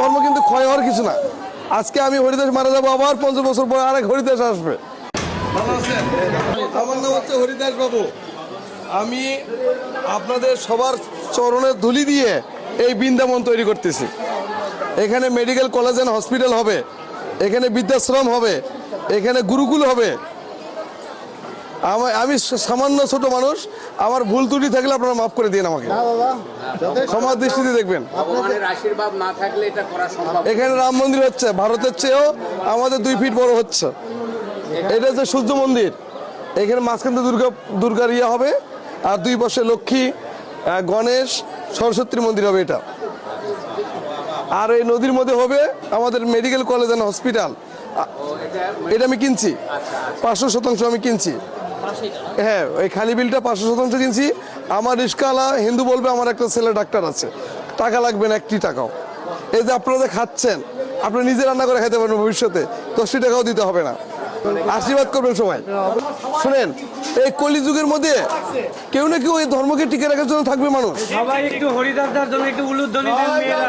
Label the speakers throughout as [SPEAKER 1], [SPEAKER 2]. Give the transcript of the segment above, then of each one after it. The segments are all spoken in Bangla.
[SPEAKER 1] ধর্ম কিন্তু ক্ষয় হওয়ার কিছু না। আজকে আমি হরিদাস মারা যাবো, আবার 50 বছর পরে আরেক হরিদাস আসবে। আমার নাম হচ্ছে হরিদাস বাবু। আমি আপনাদের সবার চরণের ধুলি দিয়ে এই বৃন্দাবন তৈরি করতেছি। এখানে মেডিকেল কলেজ অ্যান্ড হসপিটাল হবে, এখানে বৃদ্ধাশ্রম হবে, এখানে গুরুকুল হবে। আমি সামান্য ছোট মানুষ, আমার ভুল ত্রুটি থাকলে আপনারা মাফ করে দিন আমাকে, ক্ষমার দৃষ্টিতে দেখবেন। এখানে রাম মন্দির হচ্ছে, ভারতের চেয়েও আমাদের 2 ফিট বড় হচ্ছে। এটা হচ্ছে সূর্য মন্দির। এখানে মাঝখান থেকে দুর্গার ইয়ে হবে, আর 2 পাশে লক্ষ্মী, গণেশ, সরস্বতীর মন্দির হবে এটা। আর এই নদীর মধ্যে হবে আমাদের মেডিকেল কলেজ অ্যান্ড হসপিটাল। এটা আমি কিনছি 500% আমি কিনছি। হ্যাঁ, ওই খালি বিলটা 500% কিনছি। আমার রিস্কাওয়ালা হিন্দু বলবে আমার একটা ছেলে ডাক্তার আছে, টাকা লাগবে না 1 টাকাও। এই যে আপনারা খাচ্ছেন, আপনি নিজে রান্না করে খেতে পারবেন, ভবিষ্যতে 10 টাকাও দিতে হবে না। আশীর্বাদ করবেন সবাই। শুনেন, এই কলিযুগের মধ্যে কেউ না কেউ এই ধর্মকে টিকে রাখার জন্য থাকবে মানুষ।
[SPEAKER 2] সবাই একটু হরিদাসদার জন্য একটু উলুধ্বনি দেন মেয়েরা।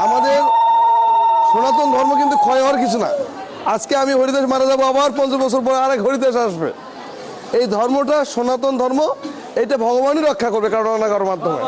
[SPEAKER 1] আমাদের সনাতন ধর্ম কিন্তু ক্ষয় হওয়ার কিছু না। আজকে আমি হরিদাস মারা যাবো, আবার 50 বছর পরে আরেক হরিদাস আসবে। এই ধর্মটা সনাতন ধর্ম, এটা ভগবানই রক্ষা করবে কারো না কারোর মাধ্যমে।